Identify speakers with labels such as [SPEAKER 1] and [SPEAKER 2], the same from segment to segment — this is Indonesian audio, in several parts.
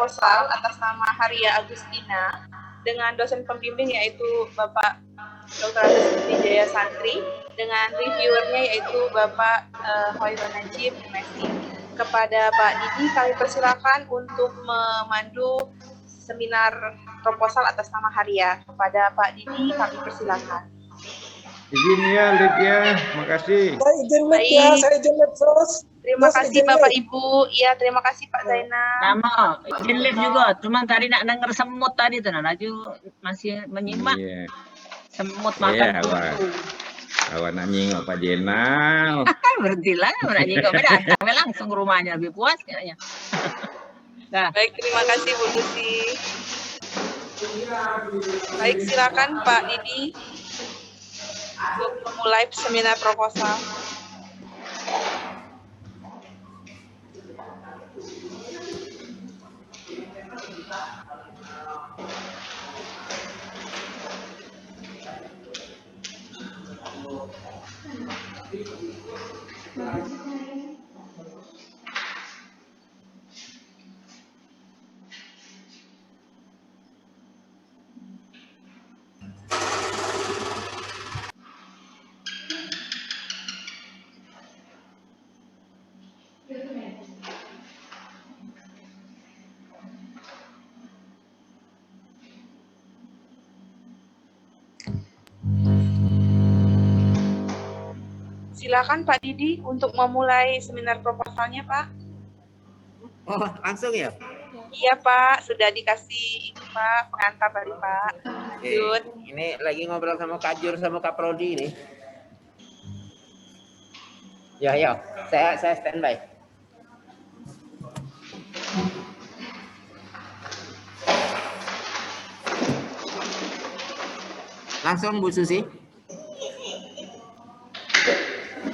[SPEAKER 1] proposal atas nama Haria Agustina dengan dosen pembimbing yaitu Bapak Dr. Andes Wijaya Santri, dengan reviewernya yaitu Bapak Hoirul Najib, MSI. Kepada Pak Didi, kami persilakan untuk memandu seminar proposal atas nama Haria. Kepada Pak Didi, kami persilakan.
[SPEAKER 2] Izin ya, Lid ya, makasih.
[SPEAKER 3] Saya izin live ya, saya izin live terus.
[SPEAKER 1] Terima kasih Bapak Ibu. Iya, terima kasih Pak Zainal.
[SPEAKER 4] Sama, izin live juga. Cuman tadi nak denger semut tadi tuh, Naju masih menyimak.
[SPEAKER 2] Iya.
[SPEAKER 4] Semut makan kutu.
[SPEAKER 2] Awak nak nyingok Pak Jenal.
[SPEAKER 4] Berhentilah, nak nyingok. Datang langsung ke rumahnya, lebih puas kayaknya. Nah.
[SPEAKER 1] Baik, terima kasih Bu Lucy. Baik, silakan Pak Didi untuk memulai seminar proposal. Silakan Pak Didi untuk memulai seminar proposalnya, Pak.
[SPEAKER 5] Oh, langsung ya?
[SPEAKER 1] Iya, Pak. Sudah dikasih ini, Pak, pengantar dari Pak.
[SPEAKER 5] Oke. Ini lagi ngobrol sama Kak Jur sama Kak Prodi nih. Ya, saya standby. Langsung Bu Susi?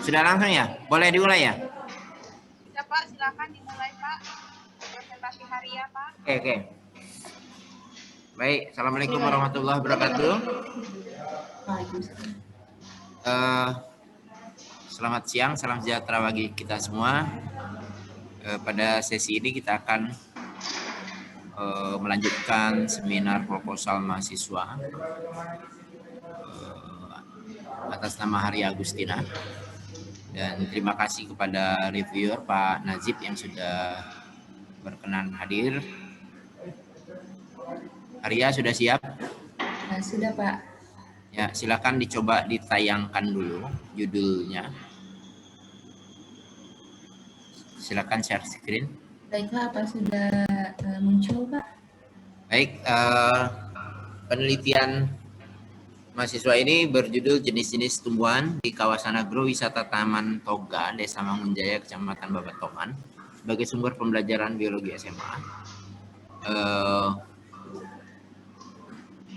[SPEAKER 5] Sudah langsung ya? Boleh dimulai ya?
[SPEAKER 1] Bisa Pak, silakan dimulai Pak. Presentasi Haria Pak.
[SPEAKER 5] Oke. Baik, Assalamualaikum warahmatullahi wabarakatuh. Selamat siang, salam sejahtera bagi kita semua. Pada sesi ini kita akan melanjutkan seminar proposal mahasiswa atas nama Haria Agustina. Dan terima kasih kepada reviewer Pak Najib yang sudah berkenan hadir. Haria sudah siap?
[SPEAKER 6] Sudah Pak.
[SPEAKER 5] Ya, silakan dicoba ditayangkan dulu judulnya. Silakan share screen.
[SPEAKER 6] Baiklah, apa sudah muncul Pak?
[SPEAKER 5] Baik, penelitian mahasiswa ini berjudul jenis-jenis tumbuhan di kawasan agrowisata Taman Toga, Desa Mangunjaya, Kecamatan Babatoman, sebagai sumber pembelajaran biologi SMA.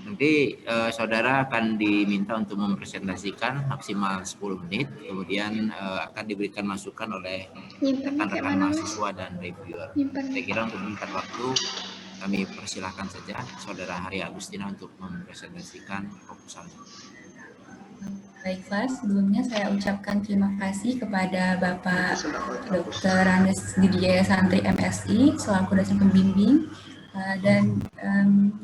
[SPEAKER 5] Nanti saudara akan diminta untuk mempresentasikan maksimal 10 menit, kemudian akan diberikan masukan oleh rekan-rekan mahasiswa dan reviewer. Saya kira untuk meningkat waktu, kami persilahkan saja Saudara Haria Agustina untuk mempresentasikan proposalnya.
[SPEAKER 6] Baiklah, sebelumnya saya ucapkan terima kasih kepada Bapak Dr. Andes Wijaya Santri MSI selaku dosen pembimbing dan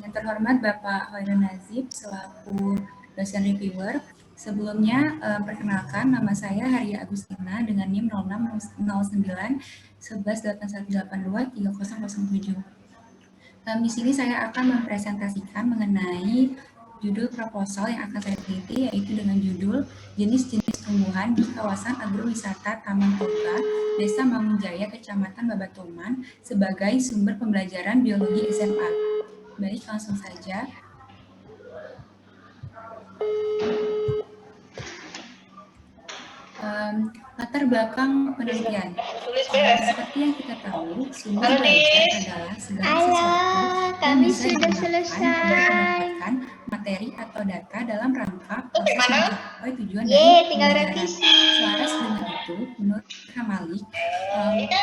[SPEAKER 6] yang terhormat Bapak Hoirul Najib selaku dosen reviewer. Sebelumnya perkenalkan, nama saya Haria Agustina dengan NIM 0609 118182 3007. Di sini saya akan mempresentasikan mengenai judul proposal yang akan saya teliti, yaitu dengan judul jenis-jenis tumbuhan di kawasan agrowisata Taman Toga, Desa Mangunjaya, Kecamatan Babatoman, sebagai sumber pembelajaran biologi SMA. Baik, langsung saja. Latar belakang penelitian. Seperti yang kita tahu, sumber belajar adalah segala sesuatu yang bisa digunakan untuk mendapatkan materi atau data dalam rangka proses mencapai tujuan dari pembelajaran. Selaras dengan itu, menurut Hamalik,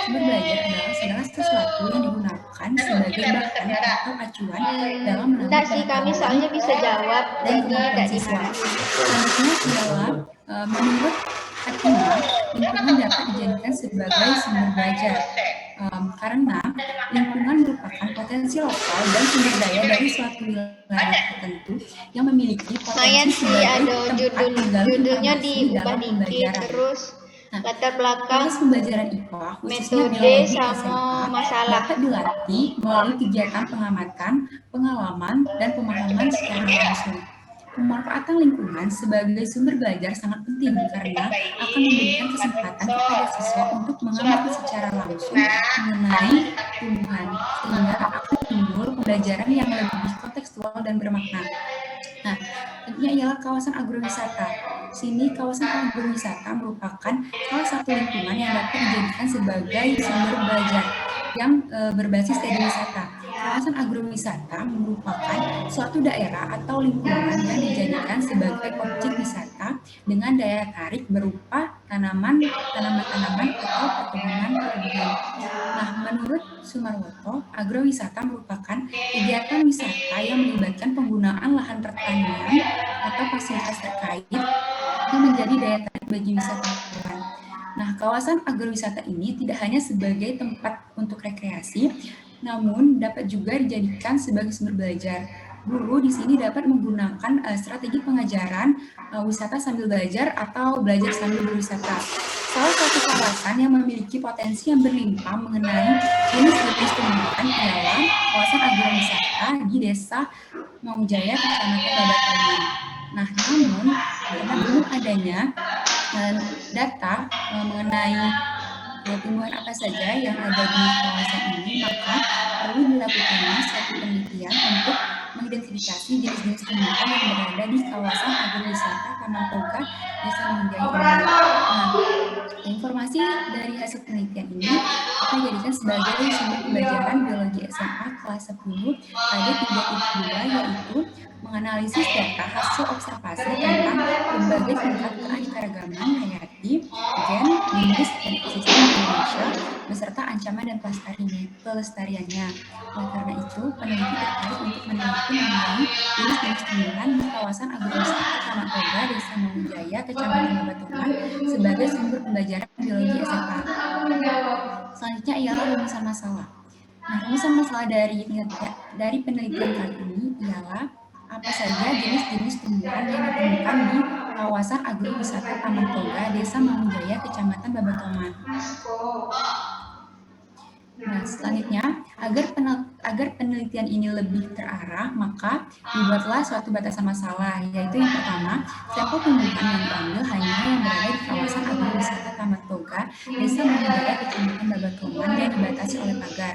[SPEAKER 6] sumber belajar adalah segala sesuatu yang digunakan sebagai bahan atau acuan dalam menentukan pengetahuan dan kemampuan siswa. Selanjutnya adalah menurut Hatimah, lingkungan dapat dijadikan sebagai sumber belajar. karena lingkungan merupakan potensi lokal dan sumber daya dari suatu wilayah tertentu yang memiliki
[SPEAKER 7] Lumayan
[SPEAKER 6] potensi
[SPEAKER 7] sih, ada
[SPEAKER 6] sebagai tempat tinggal
[SPEAKER 7] judulnya
[SPEAKER 6] informasi
[SPEAKER 7] diubah
[SPEAKER 6] dalam
[SPEAKER 7] dikit,
[SPEAKER 6] pembelajaran.
[SPEAKER 7] terus
[SPEAKER 6] Nah,
[SPEAKER 7] latar belakang,
[SPEAKER 6] proses pembelajaran IPA khususnya
[SPEAKER 7] metode
[SPEAKER 6] biologi
[SPEAKER 7] sama
[SPEAKER 6] SMA
[SPEAKER 7] masalah.
[SPEAKER 6] dapat dilatih melalui kegiatan pengamatan, pengalaman, dan pemahaman secara langsung. Pemanfaatan lingkungan sebagai sumber belajar sangat penting karena akan memberikan kesempatan kepada siswa untuk mengamati secara langsung mengenai tumbuhan, sehingga akan timbul pembelajaran yang lebih kontekstual dan bermakna. Nah, tentunya ialah kawasan agrowisata. Sini kawasan agrowisata merupakan salah satu lingkungan yang dapat dijadikan sebagai sumber belajar yang berbasis dari wisata. Kawasan agrowisata merupakan suatu daerah atau lingkungan yang dijadikan sebagai objek wisata dengan daya tarik berupa tanaman-tanaman atau perkebunan. Nah, menurut Sumarwoto, agrowisata merupakan kegiatan wisata yang melibatkan penggunaan lahan pertanian atau fasilitas terkait yang menjadi daya tarik bagi wisatawan. Nah, kawasan agrowisata ini tidak hanya sebagai tempat untuk rekreasi, namun dapat juga dijadikan sebagai sumber belajar. Guru di sini dapat menggunakan strategi pengajaran wisata sambil belajar atau belajar sambil berwisata. Salah satu kawasan yang memiliki potensi yang berlimpah mengenai jenis-jenis tumbuhan ialah kawasan agrowisata di Desa Maungjaya, Kecamatan Babakan. Nah, namun karena belum adanya data mengenai tumbuhan apa saja yang ada di kawasan ini, maka perlu dilakukannya suatu penelitian untuk mengidentifikasi jenis-jenis tumbuhan yang berada di kawasan agrowisata Taman Toga Desa Maungjaya ini. Nah, informasi dari hasil penelitian ini akan dijadikan sebagai sumber pembelajaran biologi SMA kelas 10 KD 3.2, yaitu menganalisis data hasil observasi tentang berbagai tingkat keanekaragaman hayati, gen, jenis, dan ekosistem di Indonesia, beserta ancaman dan pelestariannya. Oleh karena itu, peneliti tertarik untuk meneliti mengenai jenis-jenis tumbuhan di kawasan agrowisata Taman Toga Desa Maungjaya, Kecamatan Babakan sebagai sumber pembelajaran biologi SMA. Selanjutnya ialah rumusan masalah. Nah, rumusan masalah dari penelitian kali ini ialah apa saja jenis-jenis tumbuhan yang ditemukan di kawasan agrowisata Taman Toga Desa Maungjaya, Kecamatan Babakan. Nah, selanjutnya, agar penelitian ini lebih terarah, maka dibuatlah suatu batasan masalah, yaitu yang pertama, sampel tumbuhan yang diambil hanya yang berada di kawasan agrowisata Taman Toga Desa Maungjaya, Kecamatan Babakan yang dibatasi oleh pagar.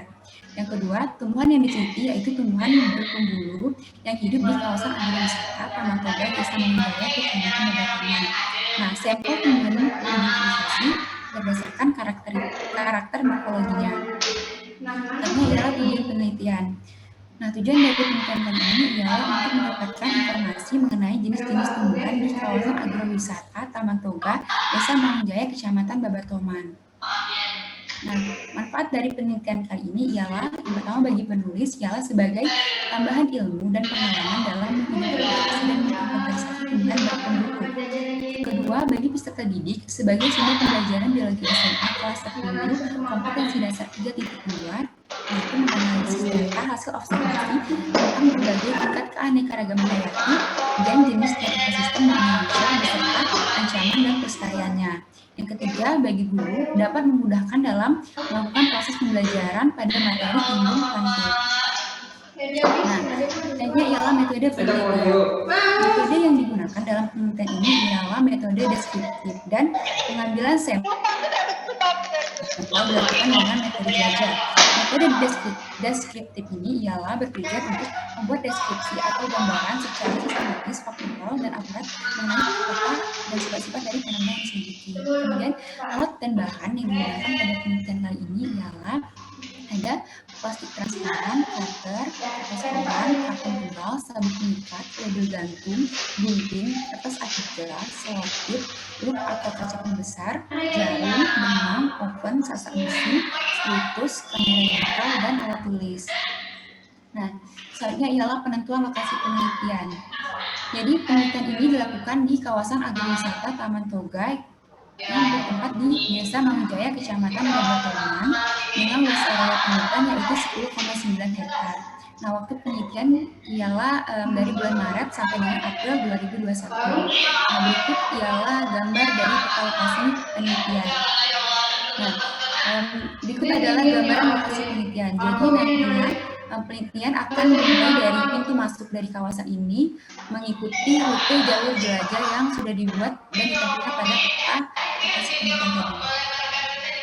[SPEAKER 6] Yang kedua, tumbuhan yang diteliti yaitu tumbuhan berpembulu yang hidup di kawasan agrowisata Taman Toga Desa Maungjaya, Kecamatan Babakan. Nah, sampel tumbuhan diidentifikasi berdasarkan karakter morfologinya. Ini adalah tujuan penelitian. Nah, tujuan dari penelitian kali ini ialah untuk mendapatkan informasi mengenai jenis-jenis tumbuhan di kawasan agrowisata Taman Toga Desa Maungjaya, Kecamatan Babatoman. Nah, manfaat dari penelitian kali ini ialah yang pertama bagi penulis ialah sebagai tambahan ilmu dan pengalaman dalam mengidentifikasi dan menginventarisasi tumbuhan berpembulu. Kedua, bagi peserta didik sebagai sumber pembelajaran biologi SMA kelas 10 kompetensi dasar 3.2, yaitu menganalisis data hasil observasi tentang berbagai tingkat keanekaragaman hayati dan jenis dan ekosistem di Indonesia beserta ancaman dan pelestariannya. Yang ketiga, bagi guru dapat memudahkan dalam melakukan proses pembelajaran pada materi timbul kuantum. Nah, selanjutnya ialah metode penelitian. Metode yang digunakan dalam penelitian ini ialah metode deskriptif dan pengambilan sampel dilakukan dengan metode belajar. Metode deskriptif ini ialah bertujuan untuk membuat deskripsi atau gambaran secara sistematis, faktual, dan akurat mengenai fakta dan sifat-sifat dari fenomena yang diselidiki. Kemudian, alat dan bahan yang digunakan pada penelitian kali ini ialah ada plastik transparan, cutter, kertas koran, karton tebal, sabuk pengikat, label gantung, gunting, kertas A3, selotip, luk atau kaca pembesar, jarum, benang, oven, sasak besi, stylus, kamera digital, dan alat tulis. Nah, selanjutnya ialah penentuan lokasi penelitian. Jadi penelitian ini dilakukan di kawasan agrowisata Taman Toga yang bertempat di Desa Mangunjaya, Kecamatan Bogor dengan luas area penelitian yaitu 10,9 hektar. Nah, waktu penelitian ialah dari bulan Maret sampai dengan April 2021. Nah, berikut ialah gambar dari peta lokasi penelitian. Nah, berikut adalah gambaran lokasi penelitian. Jadi nantinya penelitian akan dimulai dari pintu masuk dari kawasan ini, mengikuti rute jalur jelajah yang sudah dibuat dan ditampilkan pada peta lokasi penelitian tadi.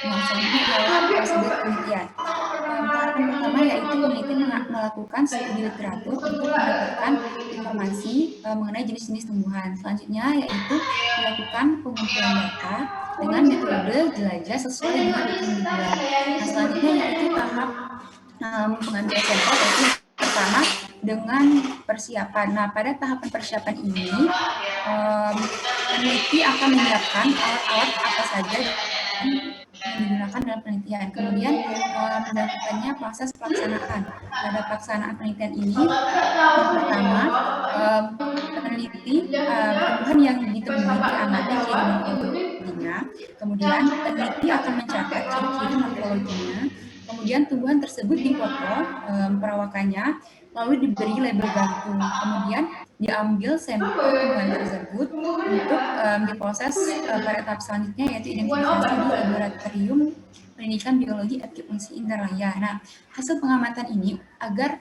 [SPEAKER 6] Nah, selanjutnya adalah prosedur penelitian. Tahapan pertama yaitu peneliti melakukan studi literatur untuk mendapatkan informasi mengenai jenis-jenis tumbuhan. Selanjutnya yaitu dilakukan pengumpulan data dengan metode jelajah sesuai dengan iklim di bulan. Nah, selanjutnya yaitu tahap pengambilan sampel, yaitu pertama dengan persiapan. Nah, pada tahapan persiapan ini peneliti akan menyiapkan alat-alat apa saja yang digunakan dalam penelitian. Kemudian dilakukannya proses pelaksanaan. Pada pelaksanaan penelitian ini, yang pertama peneliti tumbuhan yang ditemui diamati ciri morfologinya. Kemudian peneliti akan mencatat ciri-ciri morfologinya. Kemudian tumbuhan tersebut dipoto perawakannya, lalu diberi label gantung. Kemudian diambil sampel tumbuhan tersebut untuk diproses pada tahap selanjutnya, yaitu identifikasi di laboratorium pendidikan biologi Fungsi Indralaya. Nah, hasil pengamatan ini agar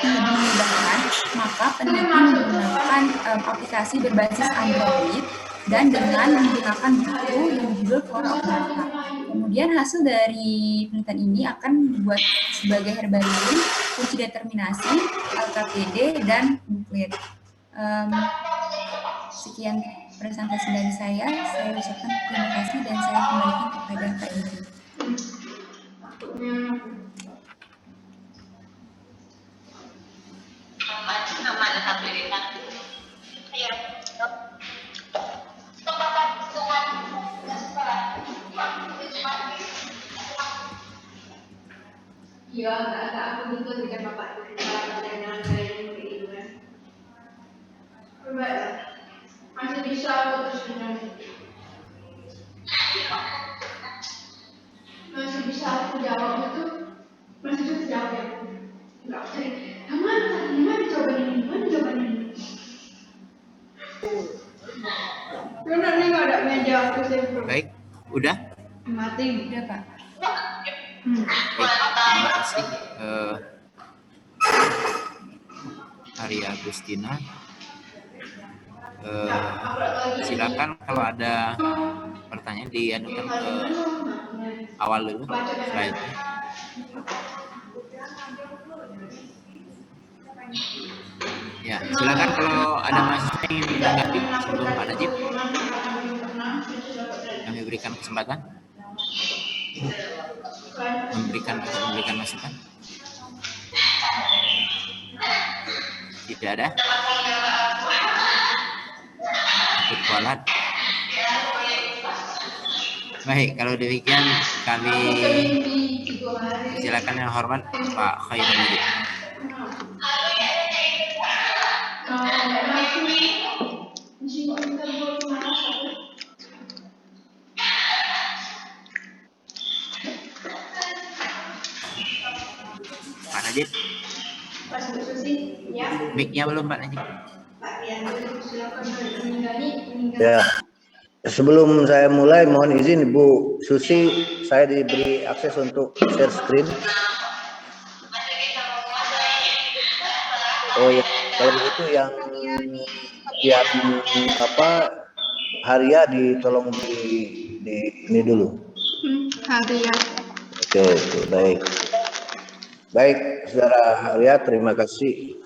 [SPEAKER 6] lebih memudahkan, maka peneliti menggunakan aplikasi berbasis Android dan dengan menggunakan buku yang berjudul Flora of Data. Kemudian hasil dari penelitian ini akan dibuat sebagai herbarium, kunci determinasi, LKPD, dan buklet. Sekian presentasi dari saya ucapkan terima kasih dan saya kembalikan kepada Kak Didi.
[SPEAKER 7] Iya, agak aku gitu dengan bapak dengan saya gitu kan. Masih bisa aku terus masih bisa aku jawab itu, masih bisa jawab ya. Enggak usah. Gimana coba ini? Karena ini nggak ada meja aku sih.
[SPEAKER 5] Baik, udah?
[SPEAKER 7] Mati.
[SPEAKER 6] Udah, Pak.
[SPEAKER 5] Baik, terima kasih Arya Agustina. Silakan kalau ada pertanyaan diadukan ke awal dulu slide-nya. Ya, silakan kalau ada mahasiswa yang ingin menanggapi sebelum Pak Najib. Kami berikan kesempatan memberikan masukan. Tidak ada. Ikut kualat. Baik, kalau demikian kami silakan yang hormat Pak Khairul Najib. Pak Najib. Mic-nya belum Pak Najib.
[SPEAKER 8] Ya, sebelum saya mulai mohon izin Ibu Susi, saya diberi akses untuk share screen. Oh ya, kalau begitu yang Haria ditolong di ini dulu.
[SPEAKER 7] Haria.
[SPEAKER 8] Oke, baik. Baik, Saudara Haria, terima kasih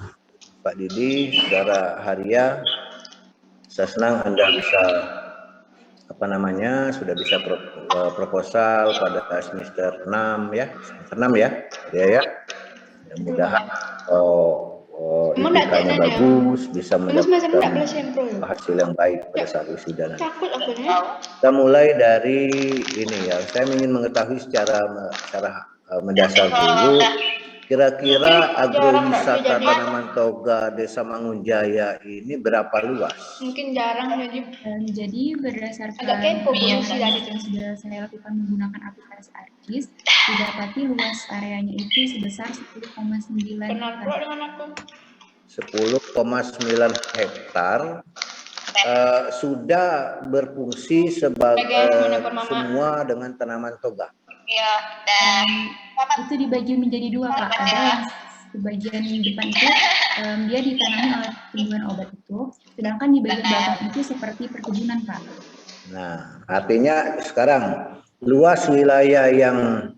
[SPEAKER 8] Pak Didi, Saudara Haria. Saya senang Anda bisa sudah bisa proposal pada semester 6 ya, semester 6 ya. Ya. Mudah-mudahan IPK-nya bagus, bisa mendapatkan hasil yang baik pada saat wisuda nanti. Kita mulai dari ini ya, saya ingin mengetahui secara mendasar dulu Kira-kira
[SPEAKER 7] jarang nggak
[SPEAKER 8] agrowisata
[SPEAKER 7] jadi.
[SPEAKER 8] tanaman toga Desa Mangunjaya ini berapa luas?
[SPEAKER 7] Mungkin jarang jadi.
[SPEAKER 6] Jadi berdasarkan
[SPEAKER 7] Agak kepo
[SPEAKER 6] pemilihan
[SPEAKER 7] sih dari
[SPEAKER 6] yang sudah saya lakukan menggunakan aplikasi ARKIS, didapati luas areanya itu sebesar 10,9
[SPEAKER 7] Kenal pula
[SPEAKER 6] hektar.
[SPEAKER 7] dengan aku.
[SPEAKER 8] 10,9 hektar sudah berfungsi sebagai semua dengan tanaman toga.
[SPEAKER 7] Iya, dan
[SPEAKER 6] Itu dibagi menjadi dua, Pak. Ada yang sebagian depan itu dia ditanami oleh tumbuhan obat itu, sedangkan di bagian belakang itu seperti perkebunan, Pak.
[SPEAKER 8] Nah, artinya sekarang luas wilayah yang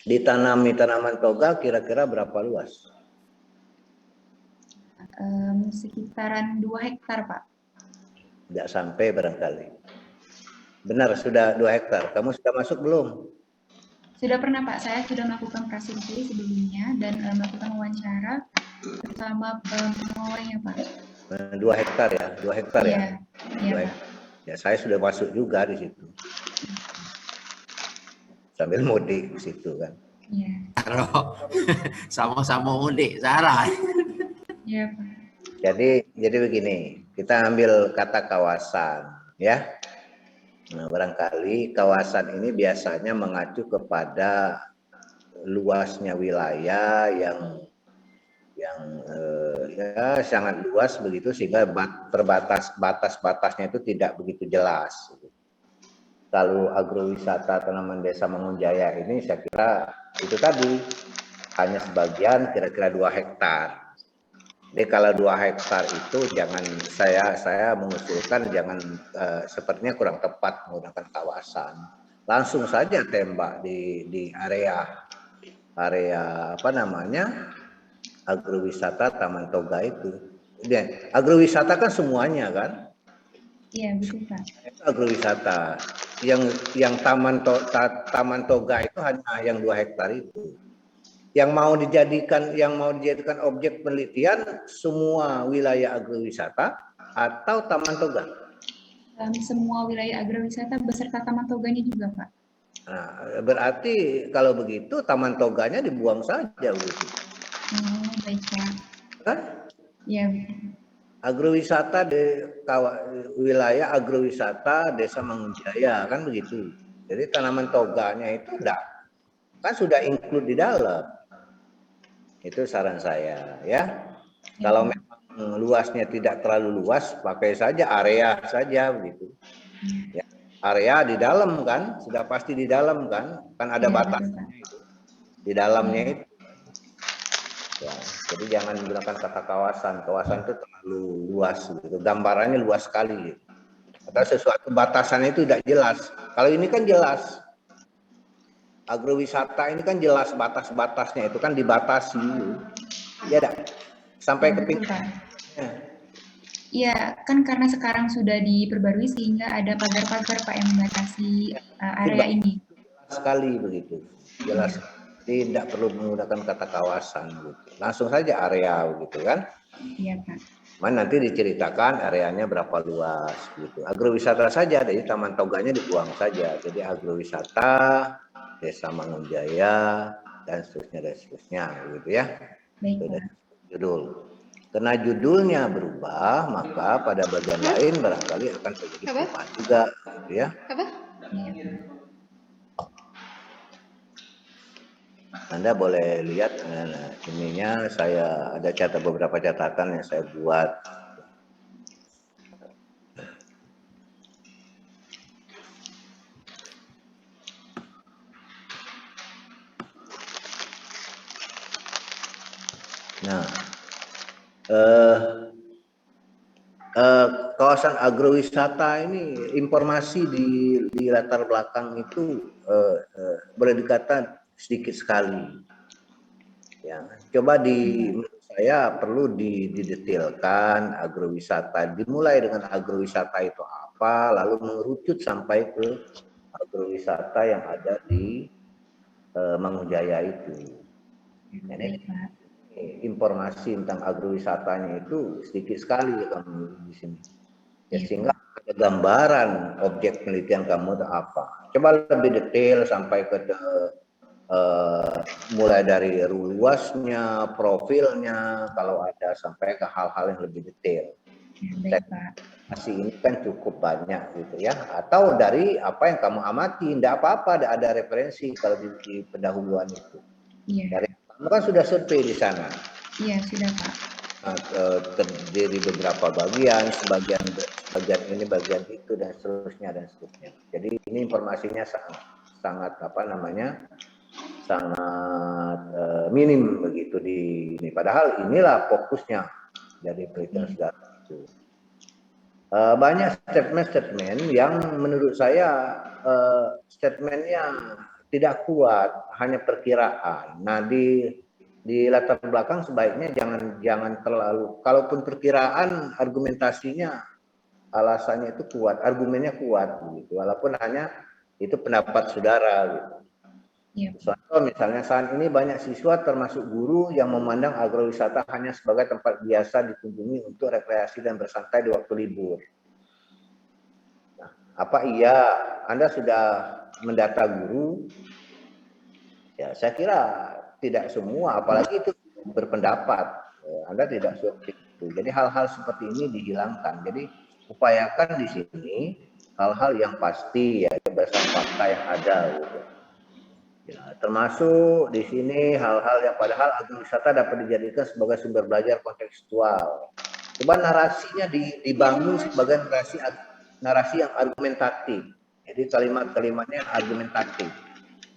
[SPEAKER 8] ditanami tanaman toga kira-kira berapa luas?
[SPEAKER 6] Sekitaran 2 hektar, Pak.
[SPEAKER 8] Tidak sampai barangkali. Benar, sudah 2 hektar. Kamu sudah masuk belum?
[SPEAKER 6] Sudah pernah, Pak. Saya sudah melakukan prasurvei sebelumnya dan melakukan wawancara bersama pengawalnya, Pak.
[SPEAKER 8] 2 hektar ya, 2 hektar ya.
[SPEAKER 6] Iya, Pak.
[SPEAKER 8] Ya, saya sudah masuk juga di situ. Sambil mudik di situ kan.
[SPEAKER 6] Iya.
[SPEAKER 5] Kalau sama-sama mudik, Sarah.
[SPEAKER 6] Iya, Pak.
[SPEAKER 8] Jadi begini, kita ambil kata kawasan, ya. Nah, barangkali kawasan ini biasanya mengacu kepada luasnya wilayah yang ya sangat luas begitu sehingga batas-batasnya itu tidak begitu jelas. Kalau agrowisata tanaman Desa Mangunjaya ini saya kira itu tadi hanya sebagian kira-kira 2 hektar. Jadi kalau 2 hektar itu jangan saya mengusulkan jangan sepertinya kurang tepat menggunakan kawasan. Langsung saja tembak di area apa namanya agrowisata Taman Toga itu. Dan agrowisata kan semuanya kan?
[SPEAKER 6] Iya, betul, Pak.
[SPEAKER 8] Agrowisata yang Taman Toga itu hanya yang 2 hektar itu. Yang mau dijadikan objek penelitian semua wilayah agrowisata atau Taman Toga?
[SPEAKER 6] Semua wilayah agrowisata beserta Taman Toganya juga, Pak.
[SPEAKER 8] Nah, berarti kalau begitu Taman Toganya dibuang saja begitu.
[SPEAKER 6] Oh, baik, Pak.
[SPEAKER 8] Kan?
[SPEAKER 6] Iya.
[SPEAKER 8] Agrowisata wilayah agrowisata Desa Mangunjaya kan begitu. Jadi tanaman toganya itu kan sudah include di dalam. Itu saran saya ya. Kalau memang luasnya tidak terlalu luas, pakai saja area saja begitu. Ya, area di dalam kan, sudah pasti di dalam kan ada batasnya itu. Di dalamnya itu. Ya, jadi jangan menggunakan kata kawasan. Kawasan itu terlalu luas gitu. Gambarannya luas sekali gitu. Atau sesuatu batasannya itu tidak jelas. Kalau ini kan jelas. Agrowisata ini kan jelas batas-batasnya itu kan dibatasi. Ya dah. Sampai ke pinggir.
[SPEAKER 6] Iya, kan karena sekarang sudah diperbarui sehingga ada pagar-pagar, Pak, yang membatasi area ini.
[SPEAKER 8] Jelas sekali begitu. Jelas. Tidak perlu menggunakan kata kawasan gitu. Langsung saja area begitu kan.
[SPEAKER 6] Iya, Pak.
[SPEAKER 8] Nanti diceritakan areanya berapa luas gitu. Agrowisata saja, jadi Taman Toganya dibuang saja. Jadi agrowisata Desa Mangunjaya dan seterusnya gitu ya.
[SPEAKER 6] Baik,
[SPEAKER 8] Pak. Judul. Karena judulnya berubah, maka pada bagian lain barangkali akan terjadi perubahan juga gitu ya.
[SPEAKER 7] Apa?
[SPEAKER 8] Anda boleh lihat ininya, saya ada beberapa catatan yang saya buat. Nah, kawasan agrowisata ini informasi di latar belakang itu boleh dikatakan sedikit sekali. Ya, coba menurut saya perlu didetailkan agrowisata. Dimulai dengan agrowisata itu apa, lalu mengerucut sampai ke agrowisata yang ada di Mangunjaya itu. Jadi informasi tentang agrowisatanya itu sedikit sekali kamu di sini. Ya, sehingga ada gambaran objek penelitian kamu itu apa. Coba lebih detail sampai ke mulai dari luasnya, profilnya, kalau ada sampai ke hal-hal yang lebih detail.
[SPEAKER 6] Baik, Pak.
[SPEAKER 8] Masih ini kan cukup banyak gitu ya. Atau dari apa yang kamu amati, tidak apa-apa, ada referensi kalau di pendahuluan itu.
[SPEAKER 6] Iya.
[SPEAKER 8] Dari kamu kan sudah survei di sana.
[SPEAKER 6] Iya, sudah, Pak.
[SPEAKER 8] Nah, terdiri beberapa bagian, sebagian ini, bagian itu, dan seterusnya dan seterusnya. Jadi ini informasinya sangat apa namanya, sangat minim begitu di ini. Padahal inilah fokusnya dari penelitian saudara itu. Banyak statement-statement yang menurut saya statementnya tidak kuat, hanya perkiraan. Nah, di latar belakang sebaiknya jangan terlalu, kalaupun perkiraan argumentasinya, alasannya itu kuat, argumennya kuat gitu, walaupun hanya itu pendapat saudara gitu. Contoh misalnya saat ini banyak siswa termasuk guru yang memandang agrowisata hanya sebagai tempat biasa dikunjungi untuk rekreasi dan bersantai di waktu libur. Nah, apa iya Anda sudah mendata guru? Ya, saya kira tidak semua, apalagi itu berpendapat. Anda tidak seperti itu. Jadi hal-hal seperti ini dihilangkan. Jadi upayakan di sini hal-hal yang pasti ya, berdasarkan fakta yang ada gitu. Ya, termasuk di sini hal-hal yang padahal agrowisata dapat dijadikan sebagai sumber belajar kontekstual. Coba narasinya dibangun sebagai narasi yang argumentatif. Jadi kalimat-kalimatnya argumentatif.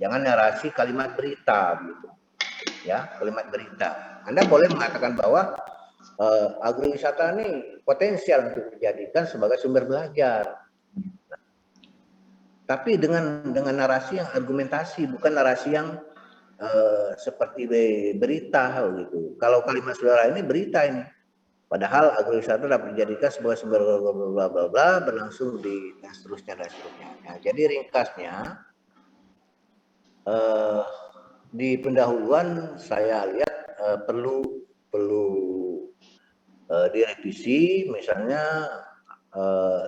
[SPEAKER 8] Jangan narasi kalimat berita gitu. Ya, kalimat berita. Anda boleh mengatakan bahwa agrowisata ini potensial untuk dijadikan sebagai sumber belajar. Tapi dengan narasi yang argumentasi, bukan narasi yang seperti berita gitu. Kalau kalimat saudara ini berita ini, padahal agrowisata dapat dijadikan sebagai sumber bla bla bla berlangsung di dan seterusnya dan seterusnya. Nah, jadi ringkasnya di pendahuluan saya lihat perlu direvisi, misalnya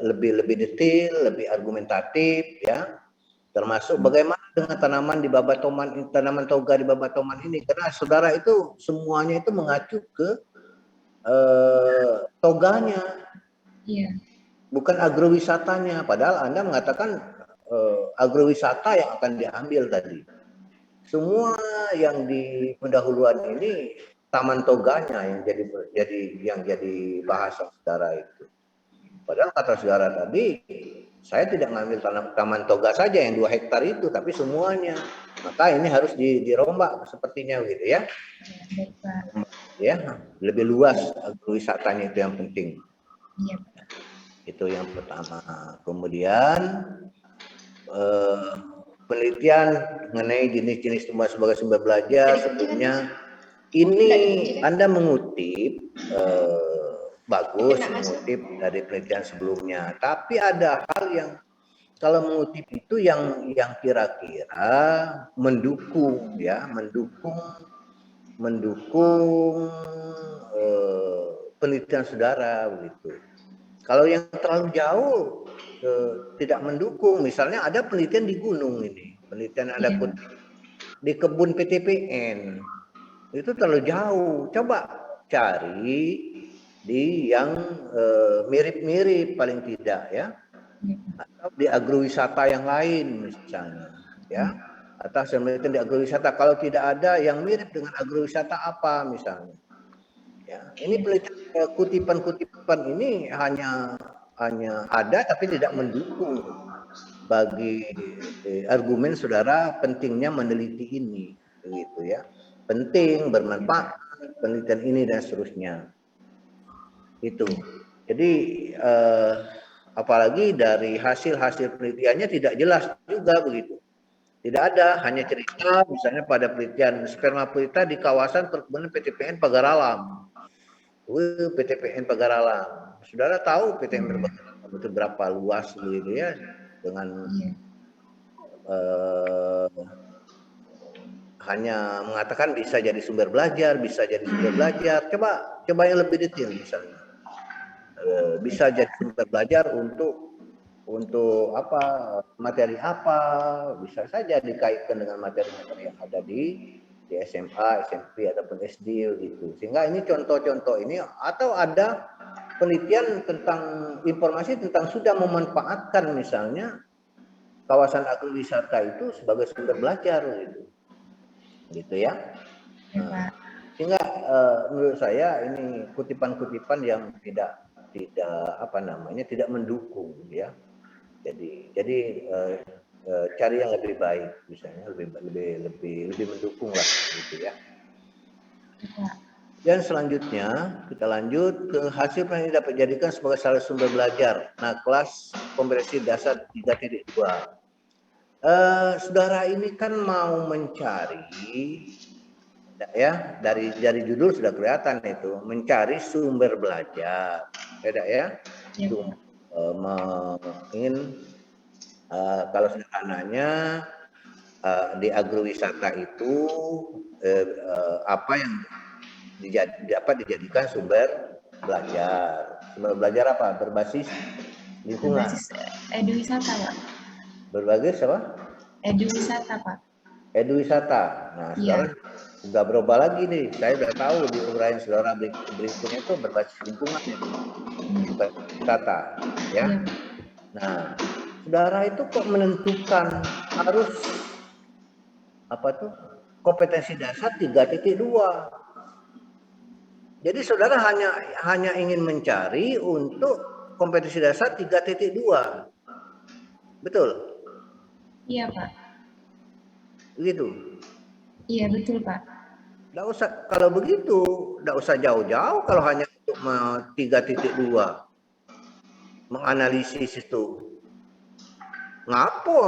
[SPEAKER 8] lebih detail, lebih argumentatif ya, termasuk bagaimana dengan tanaman di Babatoman, tanaman toga di Babatoman ini, karena saudara itu semuanya itu mengacu ke toganya, bukan agrowisatanya. Padahal Anda mengatakan agrowisata yang akan diambil tadi. Semua yang di pendahuluan ini taman toganya yang jadi bahasa saudara itu. Padahal kata saudara tadi, saya tidak mengambil taman toga saja yang 2 hektar itu, tapi semuanya. Maka ini harus dirombak sepertinya gitu ya. Ya, lebih luas agrowisatanya itu yang penting. Itu yang pertama. Kemudian penelitian mengenai jenis-jenis tumbuhan sebagai sumber belajar sebelumnya. Ini Anda mengutip bagus, mengutip dari penelitian sebelumnya. Tapi ada hal yang kalau mengutip itu yang kira-kira mendukung ya, mendukung penelitian saudara begitu. Kalau yang terlalu jauh tidak mendukung. Misalnya ada penelitian di gunung ini, penelitian ada di kebun PTPN. Itu terlalu jauh. Coba cari di yang mirip-mirip paling tidak ya, atau di agrowisata yang lain misalnya ya, atau penelitian di agrowisata. Kalau tidak ada yang mirip dengan agrowisata apa misalnya ya, ini penelitian kutipan ini hanya ada tapi tidak mendukung bagi argumen saudara pentingnya meneliti ini begitu ya. Penting, bermanfaat penelitian ini dan seterusnya. Itu. Jadi apalagi dari hasil-hasil penelitiannya tidak jelas juga begitu. Tidak ada, hanya cerita misalnya pada penelitian spermatozoa di kawasan perkebunan PTPN Pagar Alam. PTPN Pagar Alam. Saudara tahu PTPN Pagar Alam itu berapa luas begitu ya, dengan hanya mengatakan bisa jadi sumber belajar, bisa jadi sumber belajar. Coba yang lebih detail misalnya. Bisa jadi sumber belajar untuk untuk apa, materi apa, bisa saja dikaitkan dengan materi-materi yang ada di SMA, SMP ataupun SD gitu. Sehingga ini contoh-contoh ini, atau ada penelitian tentang informasi tentang sudah memanfaatkan misalnya kawasan agrowisata itu sebagai sumber belajar gitu ya. Nah, sehingga menurut saya ini kutipan-kutipan yang tidak mendukung ya. Jadi cari yang lebih baik, misalnya lebih mendukung lah gitu ya. Dan selanjutnya kita lanjut ke hasil yang dapat dijadikan sebagai salah sumber belajar. Nah, kelas kompetensi dasar 3.2. Saudara ini kan mau mencari ya, dari judul sudah kelihatan itu, mencari sumber belajar, beda ya. Itu ingin kalau sederhananya di agrowisata itu apa yang dapat dijadikan sumber belajar. Sumber belajar apa? Berbasis lingkungan.
[SPEAKER 6] Berbasis eduwisata, Pak.
[SPEAKER 8] Berbasis apa?
[SPEAKER 6] Eduwisata, Pak.
[SPEAKER 8] Eduwisata. Nah, sekarang sudah berubah lagi nih. Saya sudah tahu di uraian saudara berikutnya itu berbasis lingkungan ya. Wisata, ya. Nah, saudara itu kok menentukan harus kompetensi dasar 3.2. Jadi saudara hanya ingin mencari untuk kompetensi dasar 3.2. Betul?
[SPEAKER 6] Iya, Pak.
[SPEAKER 8] Begitu.
[SPEAKER 6] Iya, betul, Pak.
[SPEAKER 8] Nggak usah, kalau begitu nggak usah jauh-jauh, kalau hanya untuk 3.2 menganalisis itu. Ngapo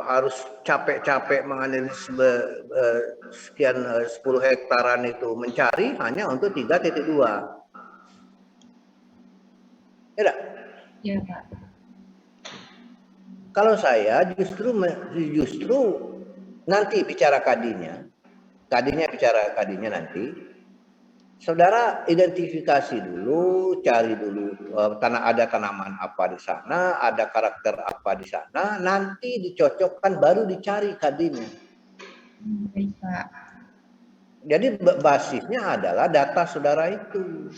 [SPEAKER 8] harus capek-capek menganalisis sekian 10 hektaran itu, mencari hanya untuk 3.2. Ya,
[SPEAKER 6] iya, Pak.
[SPEAKER 8] Kalau saya justru nanti bicara kadinya nanti. Saudara identifikasi dulu, cari dulu ada tanaman apa di sana, ada karakter apa di sana, nanti dicocokkan baru dicari kadinya.
[SPEAKER 6] Baik, Pak.
[SPEAKER 8] Jadi basisnya adalah data saudara itu.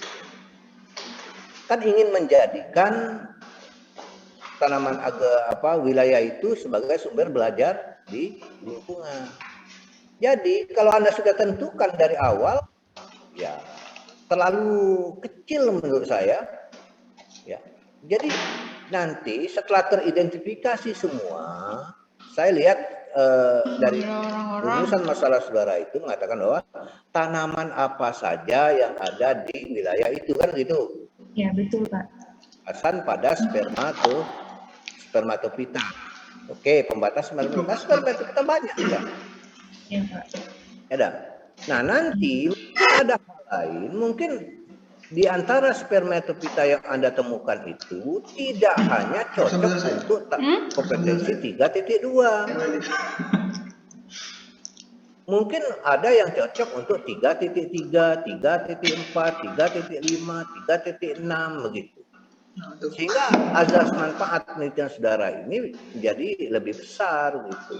[SPEAKER 8] Kan ingin menjadikan tanaman wilayah itu sebagai sumber belajar di lingkungan. Jadi kalau Anda sudah tentukan dari awal, ya terlalu kecil menurut saya. Ya. Jadi nanti setelah teridentifikasi semua, saya lihat dari rumusan masalah saudara itu mengatakan bahwa tanaman apa saja yang ada di wilayah itu, kan gitu.
[SPEAKER 6] Ya, betul, Pak.
[SPEAKER 8] Pembatas pada spermatopita. Oke, pembatas spermatopita banyak ya.
[SPEAKER 6] Iya, Pak.
[SPEAKER 8] Ada. Nah, nanti ada hal lain, mungkin di antara spermatopita yang Anda temukan itu tidak hanya cocok untuk kompetensi 3.2. Mungkin ada yang cocok untuk 3.3, 3.4, 3.5, 3.6 begitu. Sehingga azas manfaat penelitian saudara ini menjadi lebih besar gitu.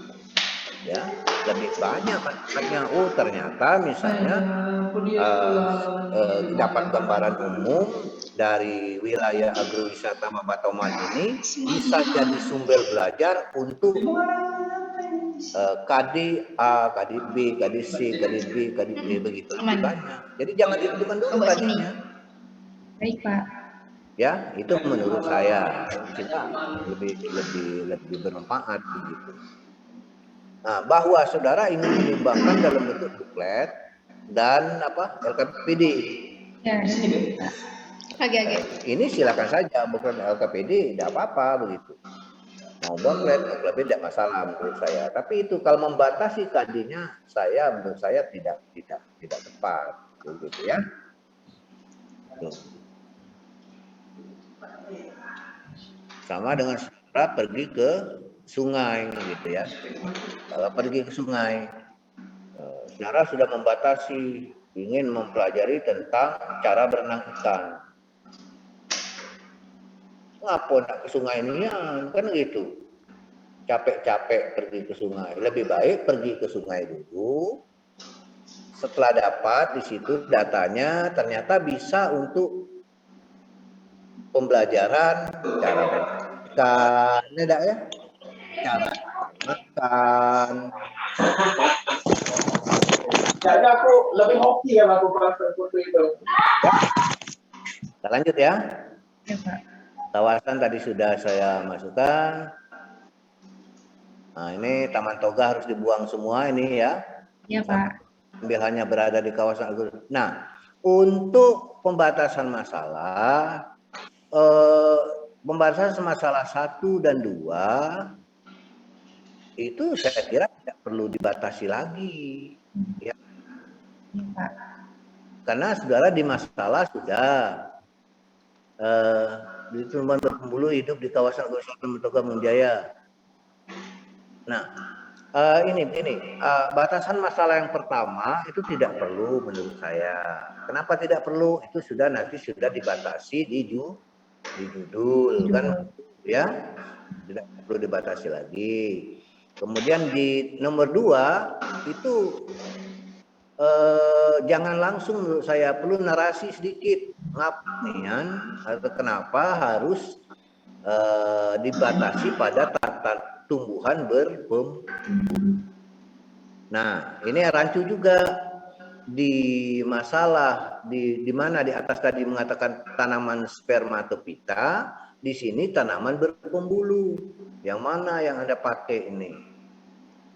[SPEAKER 8] Ya, lebih banyak manfaatnya. Oh, ternyata misalnya dapat gambaran umum dari wilayah agrowisata Mabatoman ini bisa jadi sumber belajar untuk KD A, KD B, KD C, KD D, KD E begitu lebih banyak. Jadi jangan ditentukan dulu KD-nya.
[SPEAKER 6] Baik, Pak.
[SPEAKER 8] Ya, itu menurut saya lebih bermanfaat begitu. Nah, bahwa saudara ingin menyumbangkan dalam bentuk buklet dan LKPD.
[SPEAKER 6] Ya,
[SPEAKER 7] Agak-agak.
[SPEAKER 8] Ini silakan saja, buklet LKPD tidak apa-apa begitu. Mau buklet LKPD tidak masalah menurut saya. Tapi itu kalau membatasi KD-nya, menurut saya tidak tepat begitu ya. Sama dengan saudara pergi ke sungai gitu ya. Kalau pergi ke sungai, saudara sudah membatasi ingin mempelajari tentang cara berenang ikan. ngapa nak ke sungai ini kan gitu. Capek-capek pergi ke sungai. Lebih baik pergi ke sungai dulu. Setelah dapat di situ datanya ternyata bisa untuk pembelajaran cara makan, ya, cara makan.
[SPEAKER 3] Jadi aku lebih hoki ya melakukan seperti itu.
[SPEAKER 8] Kita lanjut ya.
[SPEAKER 6] Ya, Pak.
[SPEAKER 8] Kawasan tadi sudah saya masukkan. Nah, ini Taman Toga harus dibuang semua ini ya.
[SPEAKER 6] Ya, Pak.
[SPEAKER 8] Sambil hanya berada di kawasan. Nah, untuk pembatasan masalah, pembatasan masalah 1 dan 2 itu saya kira tidak perlu dibatasi lagi. Ya.
[SPEAKER 6] Ya, Pak.
[SPEAKER 8] Karena saudara di masalah sudah di Tumbuhan Berpembulu hidup di kawasan Taman Toga Munjaya. Nah, ini batasan masalah yang pertama itu tidak perlu menurut saya. Kenapa tidak perlu? Itu sudah dibatasi di judul kan, ya, tidak perlu dibatasi lagi. Kemudian di nomor 2 itu jangan langsung menurut saya, perlu narasi sedikit ngapain atau kenapa harus dibatasi pada tumbuhan berpembulu. Nah, ini rancu juga di masalah di mana di atas tadi mengatakan tanaman spermatopita, di sini tanaman berpembulu. Yang mana yang Anda pakai ini?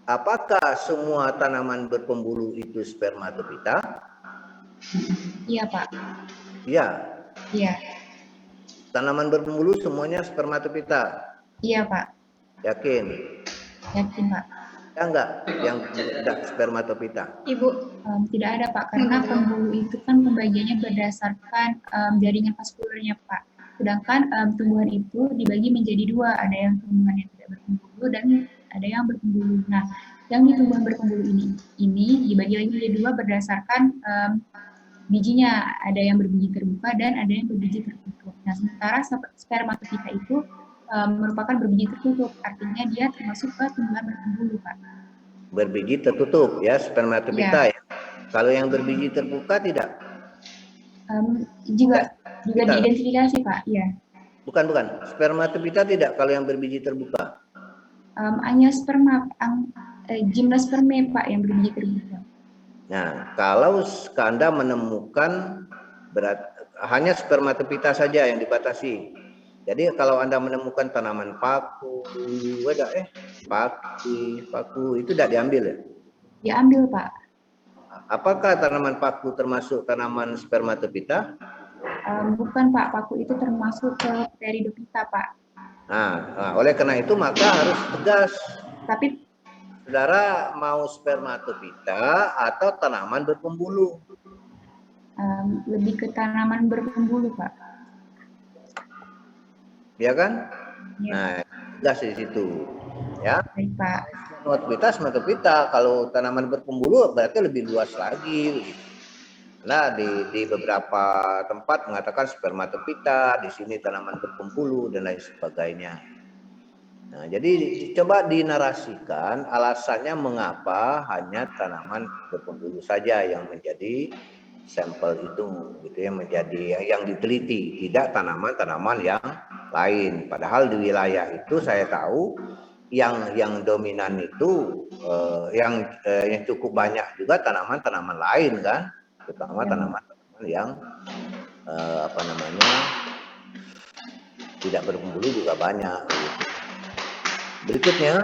[SPEAKER 8] Apakah semua tanaman berpembulu itu spermatopita?
[SPEAKER 6] Iya, Pak.
[SPEAKER 8] Iya.
[SPEAKER 6] Iya.
[SPEAKER 8] Tanaman berpembulu semuanya spermatopita.
[SPEAKER 6] Iya, Pak.
[SPEAKER 8] Yakin?
[SPEAKER 6] Yakin, Pak.
[SPEAKER 8] Ada enggak yang tidak spermatopita?
[SPEAKER 6] Ibu, tidak ada, Pak, karena pembulu itu kan pembagiannya berdasarkan jaringan vaskulernya, Pak. Sedangkan tumbuhan itu dibagi menjadi 2, ada yang tumbuhan yang tidak berpembulu dan ada yang berpembulu. Nah, yang di tumbuhan berpembulu ini dibagi lagi menjadi 2 berdasarkan bijinya, ada yang berbiji terbuka dan ada yang berbiji tertutup. Nah, sementara spermatopita itu merupakan berbiji tertutup, artinya dia termasuk ke tumbuhan berpembulu, Pak.
[SPEAKER 8] Berbiji tertutup ya, spermatopita ya. Kalau yang berbiji terbuka tidak?
[SPEAKER 6] Juga diidentifikasi, Pak. Iya.
[SPEAKER 8] Bukan. Spermatopita tidak kalau yang berbiji terbuka.
[SPEAKER 6] Angiosperma, gymnospermae, Pak, yang berbiji terbuka.
[SPEAKER 8] Nah, kalau Anda menemukan hanya spermatopita saja yang dibatasi. Jadi kalau Anda menemukan tanaman paku, paku itu tidak diambil ya?
[SPEAKER 6] Diambil, Pak.
[SPEAKER 8] Apakah tanaman paku termasuk tanaman spermatopita?
[SPEAKER 6] Bukan, Pak. Paku itu termasuk ke Pteridophyta, Pak.
[SPEAKER 8] Nah, oleh karena itu maka harus tegas.
[SPEAKER 6] Tapi
[SPEAKER 8] saudara mau spermatopita atau tanaman berpembulu?
[SPEAKER 6] Lebih ke tanaman berpembulu, Pak.
[SPEAKER 8] Ya kan?
[SPEAKER 6] Ya.
[SPEAKER 8] Nah, tegas di situ. Ya.
[SPEAKER 6] Baik, Pak.
[SPEAKER 8] Spermatopita, kalau tanaman berpembulu berarti lebih luas lagi. Nah, di beberapa tempat mengatakan spermatopita, di sini tanaman berpembulu dan lain sebagainya. Nah, jadi coba dinarasikan alasannya mengapa hanya tanaman berpembulu saja yang menjadi sampel itu, gitu ya, menjadi yang diteliti, tidak tanaman-tanaman yang lain. Padahal di wilayah itu saya tahu yang dominan itu yang cukup banyak juga tanaman-tanaman lain kan, terutama tanaman-tanaman yang tidak berpembulu juga banyak. Gitu. Berikutnya,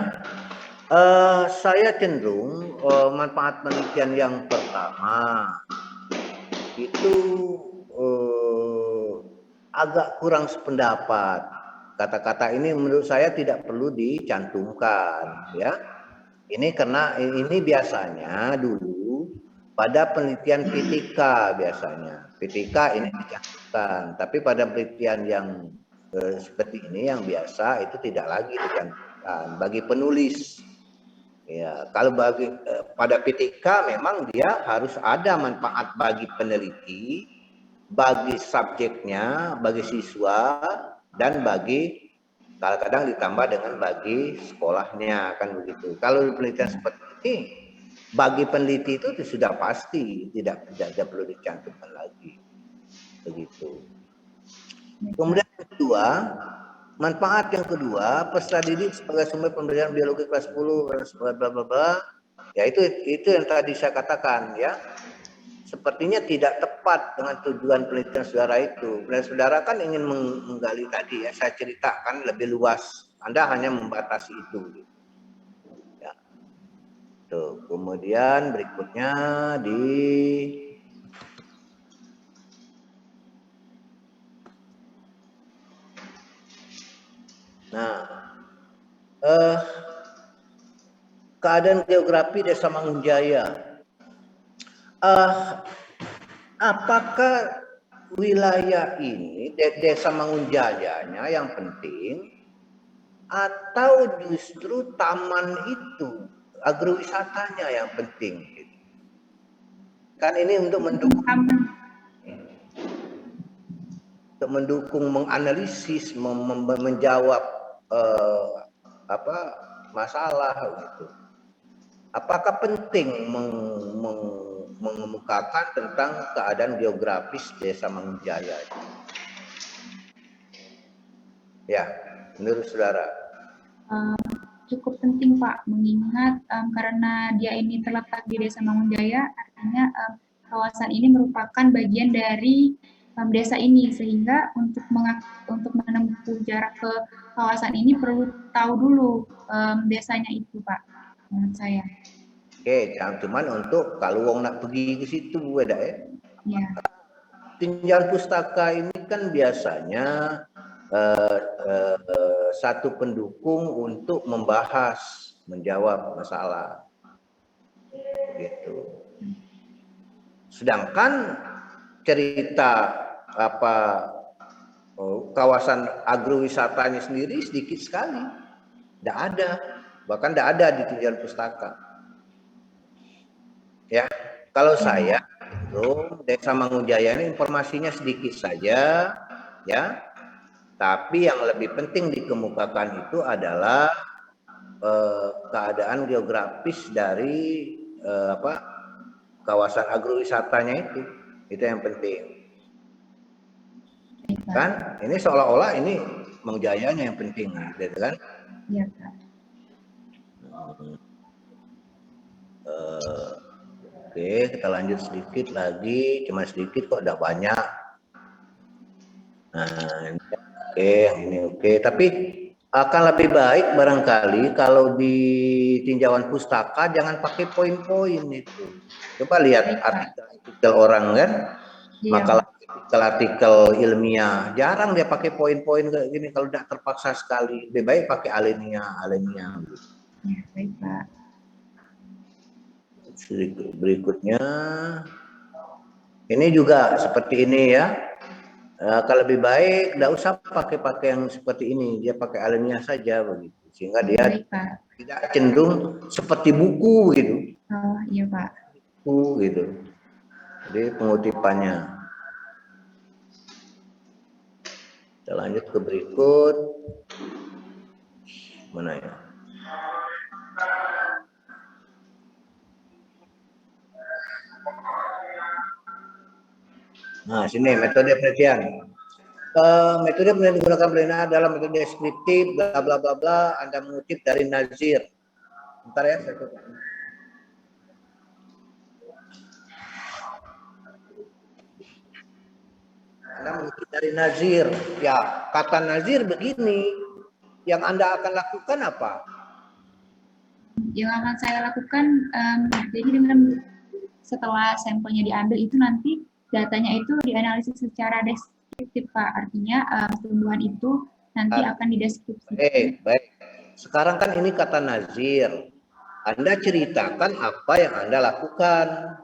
[SPEAKER 8] saya cenderung manfaat penelitian yang pertama itu agak kurang sependapat. Kata-kata ini menurut saya tidak perlu dicantumkan, ya. Ini karena ini biasanya dulu pada penelitian PTK biasanya. PTK ini dicantumkan, tapi pada penelitian yang seperti ini yang biasa itu tidak lagi dicantumkan bagi penulis. Ya, kalau pada PTK memang dia harus ada manfaat bagi peneliti, bagi subjeknya, bagi siswa, dan bagi kadang-kadang ditambah dengan bagi sekolahnya, kan begitu. Kalau penelitian seperti ini, bagi peneliti itu sudah pasti tidak perlu dicantumkan lagi, begitu. Kemudian yang kedua, manfaat yang kedua, peserta didik sebagai sumber pembelajaran biologi kelas 10, bla bla bla, ya itu yang tadi saya katakan, ya. Sepertinya tidak tepat dengan tujuan penelitian saudara itu. Penelitian saudara kan ingin menggali tadi, ya, saya ceritakan lebih luas. Anda hanya membatasi itu. Ya. Tuh, kemudian berikutnya keadaan geografi Desa Mangunjaya. Apakah wilayah ini, Desa Mangunjayanya yang penting, atau justru taman itu, agrowisatanya yang penting? Kan ini untuk mendukung, menganalisis, menjawab masalah gitu. Apakah penting mengemukakan tentang keadaan geografis Desa Mangunjaya? Ya, menurut saudara?
[SPEAKER 6] Cukup penting, Pak, mengingat karena dia ini terletak di Desa Mangunjaya, artinya kawasan ini merupakan bagian dari desa ini, sehingga untuk menempuh jarak ke kawasan ini perlu tahu dulu desanya itu, Pak. Menurut saya.
[SPEAKER 8] Oke, cuman untuk kalau wong nak pergi ke situ beda ya.
[SPEAKER 6] Iya.
[SPEAKER 8] Tinjauan pustaka ini kan biasanya satu pendukung untuk membahas, menjawab masalah. Gitu. Sedangkan cerita kawasan agrowisatanya sendiri sedikit sekali. Tidak ada. Bahkan tidak ada di tinjauan pustaka. Ya, kalau saya itu Desa Mangunjaya ini informasinya sedikit saja, ya. Tapi yang lebih penting dikemukakan itu adalah keadaan geografis dari kawasan agrowisatanya itu yang penting. Kan? Ini seolah-olah ini Mangunjayanya yang penting, gitu kan?
[SPEAKER 6] Iya, Kak.
[SPEAKER 8] Oke, kita lanjut sedikit lagi, cuma sedikit kok, udah banyak. Nah, ini oke. Tapi akan lebih baik barangkali kalau di tinjauan pustaka jangan pakai poin-poin itu. Coba lihat artikel orang kan, makalah artikel ilmiah, jarang dia pakai poin-poin kayak gini kalau tidak terpaksa sekali. Lebih baik pakai alinea.
[SPEAKER 6] Ya, baik, Pak.
[SPEAKER 8] Berikutnya ini juga seperti ini ya. Kalau lebih baik tidak usah pakai yang seperti ini, dia pakai alinea saja begitu, sehingga dia tidak cenderung seperti buku gitu.
[SPEAKER 6] Oh iya, Pak.
[SPEAKER 8] Buku gitu. Jadi pengutipannya. Kita lanjut ke berikut. Mana ya? Nah, sini metode penelitian. Metode penelitian digunakan penelitian dalam metode deskriptif, bla bla bla bla. Anda mengutip dari Nazir. Bentar ya, saya coba. Anda mengutip dari Nazir. Ya, kata Nazir begini. Yang Anda akan lakukan apa?
[SPEAKER 6] Yang akan saya lakukan, jadi dengan setelah sampelnya diambil itu nanti datanya itu dianalisis secara deskriptif, Pak. Artinya tumbuhan itu nanti akan dideskripsikan.
[SPEAKER 8] Baik. Sekarang kan ini kata Nazir. Anda ceritakan apa yang Anda lakukan.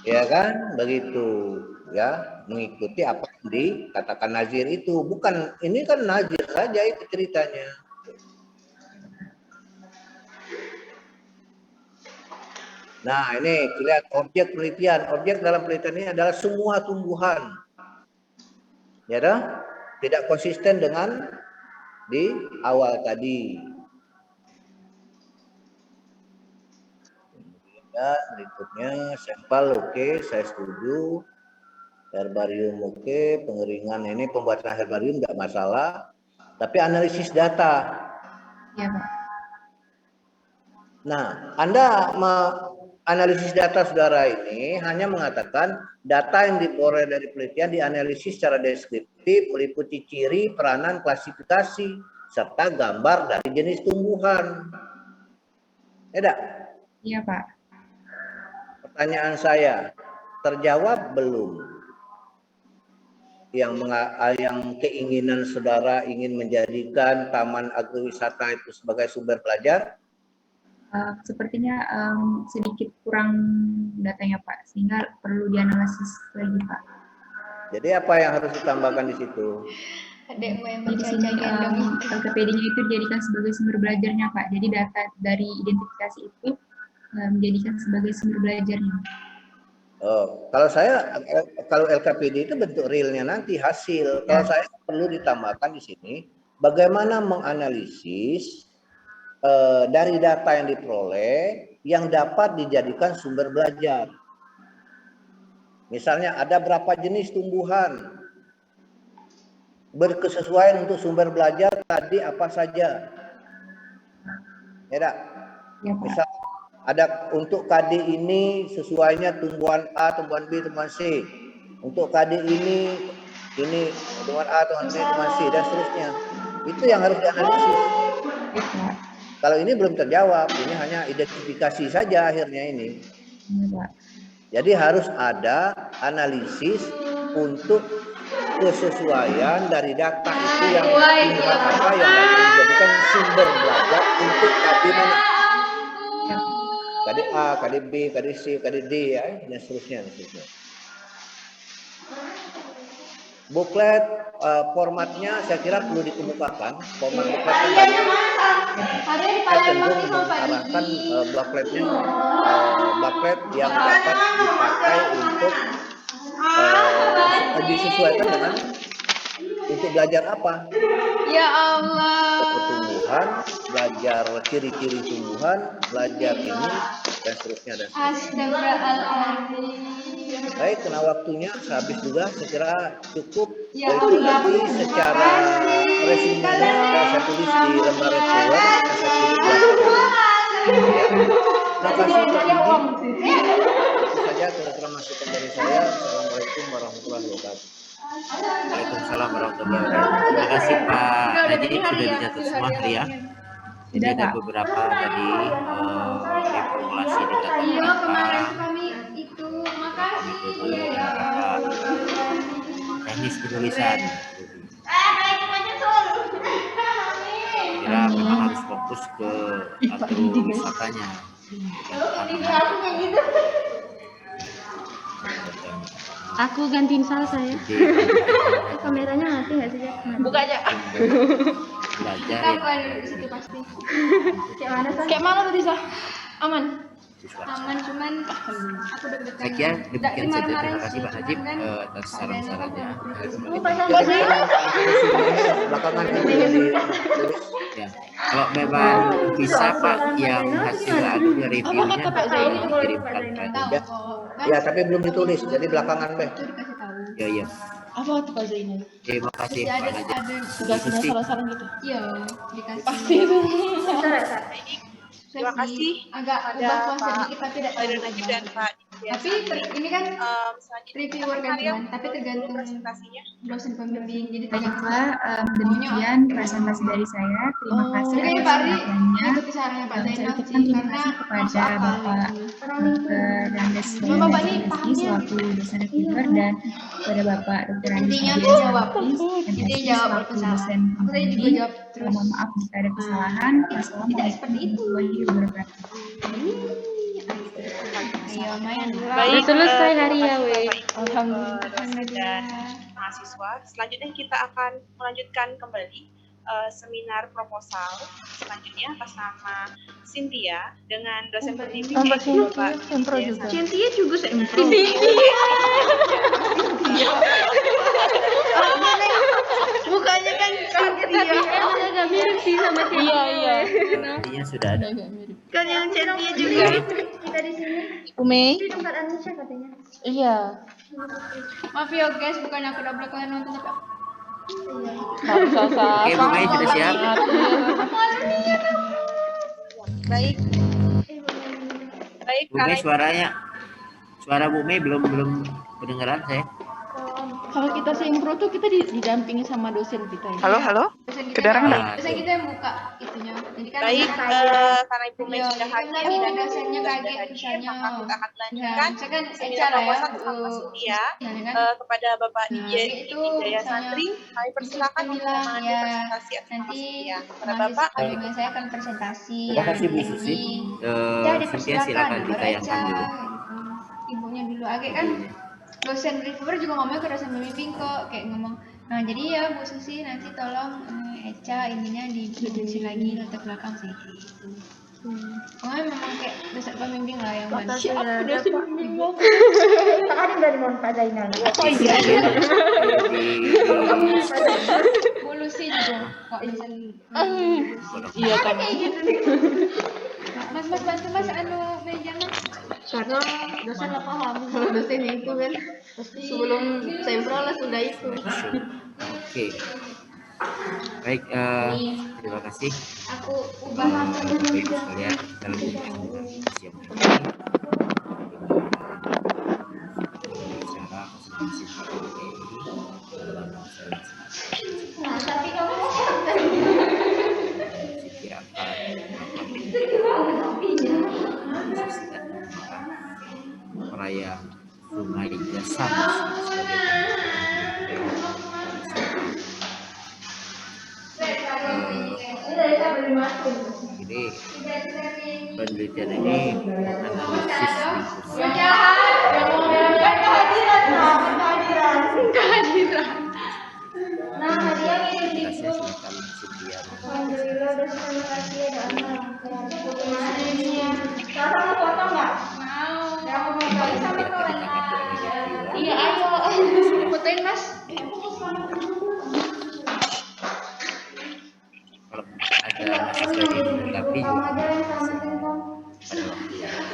[SPEAKER 8] Ya kan? Begitu. Ya, mengikuti apa yang dikatakan Nazir itu. Bukan, ini kan Nazir saja itu ceritanya. Nah, ini lihat objek penelitian. Objek dalam penelitian ini adalah semua tumbuhan. Ya dah? tidak konsisten dengan di awal tadi. Ya, berikutnya sampel oke, saya setuju. Herbarium oke, pengeringan ini pembuatan herbarium nggak masalah, tapi analisis data.
[SPEAKER 6] Ya, Pak.
[SPEAKER 8] Nah, Anda analisis data saudara ini hanya mengatakan data yang diperoleh dari penelitian dianalisis secara deskriptif, meliputi ciri, peranan, klasifikasi, serta gambar dari jenis tumbuhan. Ya,
[SPEAKER 6] Iya, Pak.
[SPEAKER 8] pertanyaan saya terjawab belum? Yang keinginan saudara ingin menjadikan Taman Agrowisata itu sebagai sumber belajar?
[SPEAKER 6] Sepertinya sedikit kurang datanya, Pak, sehingga perlu dianalisis lagi, Pak.
[SPEAKER 8] Jadi apa yang harus ditambahkan di situ?
[SPEAKER 6] Jadi di sini LKPD-nya itu dijadikan sebagai sumber belajarnya, Pak. Jadi data dari identifikasi itu menjadikan sebagai sumber belajarnya.
[SPEAKER 8] Oh, kalau LKPD itu bentuk realnya nanti hasil. Kalau saya perlu ditambahkan di sini, bagaimana menganalisis dari data yang diperoleh yang dapat dijadikan sumber belajar. Misalnya ada berapa jenis tumbuhan, berkesesuaian untuk sumber belajar tadi apa saja. Ya, misal ada untuk KD ini sesuainya tumbuhan A, tumbuhan B, tumbuhan C. Untuk KD ini tumbuhan A, tumbuhan B, tumbuhan C dan seterusnya. Itu yang harus dianalisis. Kalau ini belum terjawab, ini hanya identifikasi saja akhirnya ini. Jadi harus ada analisis untuk kesesuaian dari data itu yang tumbuhan apa yang dapat dijadikan sumber belajar untuk KD mana. KD A, KD B, KD C, KD D ya, dan seterusnya. Buklet formatnya saya kira perlu dikemukakan. Format bukletnya cenderung mengarahkan buklet yang dapat dipakai untuk disesuaikan dengan untuk belajar apa?
[SPEAKER 7] Ya Allah.
[SPEAKER 8] Pertumbuhan, belajar ciri-ciri tumbuhan, belajar ini dan seterusnya dan seterusnya.
[SPEAKER 7] Astagfirullahaladzim.
[SPEAKER 8] Baik, karena waktunya habis juga, saya kira cukup.
[SPEAKER 7] Ya
[SPEAKER 8] Itu
[SPEAKER 7] Allah.
[SPEAKER 8] nanti secara resumenya saya tulis di lembar reviewer, saya tulis belakangan. Terima kasih Pak Didi. Itu saja kira-kira masukan dari saya. Assalamualaikum warahmatullahi wabarakatuh.
[SPEAKER 5] Waalaikumsalam warahmatullahi wabarakatuh. Terima kasih Pak Najib, sudah dicatat semua ya. Jadi ada beberapa tadi reformulasi dikatakan
[SPEAKER 7] Iya, kemarin
[SPEAKER 5] apa,
[SPEAKER 7] kami itu
[SPEAKER 5] beberapa metode dan beberapa teknis penulisan. Kira memang harus fokus ke agrowisatanya.
[SPEAKER 9] Aku gantiin salah saya. Kameranya mati nggak sih?
[SPEAKER 1] Buka aja.
[SPEAKER 5] Belajar
[SPEAKER 7] kapan di situ pasti. Kayak mana tadi Sah? Aman. Aman, cuman aku deg-degan.
[SPEAKER 5] Saya kira demikian saja. Terima kasih Pak Najib atas saran-sarannya.
[SPEAKER 8] Belakangan ditulis.
[SPEAKER 5] Ya, kalau memang bisa Pak yang hasil anunya reviewnya dikirimkan ke
[SPEAKER 8] Ya, tapi belum ditulis, jadi belakangan deh.
[SPEAKER 5] ya ya.
[SPEAKER 9] Apa tuh Pak Zainal?
[SPEAKER 5] Terima kasih Pak Najib.
[SPEAKER 9] Tugasnya salah-salah gitu.
[SPEAKER 7] Iya, dikasih.
[SPEAKER 9] Pasti itu.
[SPEAKER 1] Terima kasih
[SPEAKER 7] Agak
[SPEAKER 1] ada
[SPEAKER 7] ubah
[SPEAKER 1] Pak
[SPEAKER 7] sedikit tapi tidak
[SPEAKER 1] Khairul
[SPEAKER 7] terlalu
[SPEAKER 1] Najib
[SPEAKER 7] lama.
[SPEAKER 1] dan Pak
[SPEAKER 7] Tapi ini kan reviewer kan cuman, tapi tergantung
[SPEAKER 1] presentasinya.
[SPEAKER 7] dosen pembimbing, jadi tergantung.
[SPEAKER 6] Baiklah, demikian presentasi dari saya. Terima kasih
[SPEAKER 7] Oke,
[SPEAKER 6] atas
[SPEAKER 7] Pak Ri,
[SPEAKER 6] perhatiannya.
[SPEAKER 7] ikuti sarannya Pak
[SPEAKER 6] Saya
[SPEAKER 7] Zainal
[SPEAKER 6] ucapkan
[SPEAKER 7] sih,
[SPEAKER 6] terima
[SPEAKER 7] karena
[SPEAKER 6] kasih kepada Bapak Dr. Randes
[SPEAKER 7] Cuma Bapak nih pahamnya.
[SPEAKER 6] selaku dosen reviewer dan kepada Bapak Dr. Randes
[SPEAKER 7] Intinya
[SPEAKER 6] Widya
[SPEAKER 7] tuh jawab.
[SPEAKER 6] Santri,
[SPEAKER 7] Intinya
[SPEAKER 6] MSc
[SPEAKER 7] jawab
[SPEAKER 6] selaku
[SPEAKER 7] kesalahan.
[SPEAKER 6] dosen
[SPEAKER 7] Aku tadi juga
[SPEAKER 6] pembimbing.
[SPEAKER 7] jawab terus.
[SPEAKER 6] Mohon maaf jika ada kesalahan. Wassalamualaikum warahmatullahi wabarakatuh.
[SPEAKER 7] Ayo main.
[SPEAKER 1] Baik,
[SPEAKER 9] selesai
[SPEAKER 1] terima
[SPEAKER 9] hari ya,
[SPEAKER 1] kasih
[SPEAKER 9] weh.
[SPEAKER 1] Bapak Ibu, dosen dan mahasiswa. Selanjutnya kita akan melanjutkan kembali seminar proposal selanjutnya atas nama Cynthia dengan dosen pembimbing yaitu Bapak Widya Santri.
[SPEAKER 9] Cynthia juga sempro.
[SPEAKER 1] Bukan
[SPEAKER 9] Esti sama Tia.
[SPEAKER 7] Iya.
[SPEAKER 5] Iya sudah ada.
[SPEAKER 9] Kan yang Tia juga. Kita di sini.
[SPEAKER 7] Umei?
[SPEAKER 9] Di tempat Anisha katanya.
[SPEAKER 7] Iya.
[SPEAKER 10] Maaf ya guys, bukan aku double kalian nonton tapi aku.
[SPEAKER 5] Oke, Bu Mei sudah siap.
[SPEAKER 1] Baik.
[SPEAKER 5] Bu Mei suara Bu Mei belum kedengaran saya.
[SPEAKER 7] Kalau kita seimpro tuh kita didampingi sama dosen kita.
[SPEAKER 11] Halo? Kedengaran nggak?
[SPEAKER 10] Dosen kita yang buka itunya. Jadi kan
[SPEAKER 1] Baik, karena Ibu Mei sudah hadir dan
[SPEAKER 10] dosennya
[SPEAKER 1] sudah
[SPEAKER 10] kaget
[SPEAKER 1] hadir,
[SPEAKER 10] misalnya.
[SPEAKER 1] maka kita akan lanjutkan
[SPEAKER 10] Misalkan
[SPEAKER 1] seminar
[SPEAKER 10] cara ya.
[SPEAKER 1] proposal tentang Sutia kepada Bapak DJ Jaya Santri. Kami persilakan untuk mengambil presentasi atas nama Sutia. Kepada Bapak.
[SPEAKER 10] Saya akan presentasi.
[SPEAKER 5] Terima kasih Bu Susi. Sutia silakan ditayangkan dulu.
[SPEAKER 10] Ibunya dulu agak kan. Dosen reviewer juga ngomong ke dosen pembimbing kok, kayak ngomong, nah jadi ya Bu Susi nanti tolong Eca ininya diproduksi lagi latar belakang sih gitu. Pokoknya memang kayak dosen pembimbing lah yang bantu.
[SPEAKER 9] Siapa dosen pembimbing? Tadi udah di Pak Zainal.
[SPEAKER 10] Oh iya. Bu Lucy juga kok dosen.
[SPEAKER 7] Iya kan.
[SPEAKER 10] Mas bantu Mas meja Mas.
[SPEAKER 9] Karena dosen nggak paham kalau dosen itu kan sebelum sempro lah sudah itu.
[SPEAKER 5] Oke. Baik, terima kasih.
[SPEAKER 10] Aku ubah
[SPEAKER 5] Ibu sekalian, kita lanjutkan siap.
[SPEAKER 10] Nah, tapi kamu
[SPEAKER 5] perayaan Sungai Jasam jadi penelitian ini analisis
[SPEAKER 10] kehadiran.
[SPEAKER 9] Nah, hadiah ini.
[SPEAKER 5] silakan Cynthia.
[SPEAKER 9] Alhamdulillah udah terima kasih ada amal. Gimana ini ya? Kakak mau foto nggak? Mau. Ya mau foto sama kawan.
[SPEAKER 10] Iya, ayo. Fotoin Mas.
[SPEAKER 5] Kalau ada mahasiswa yang menanggapi juga pada waktu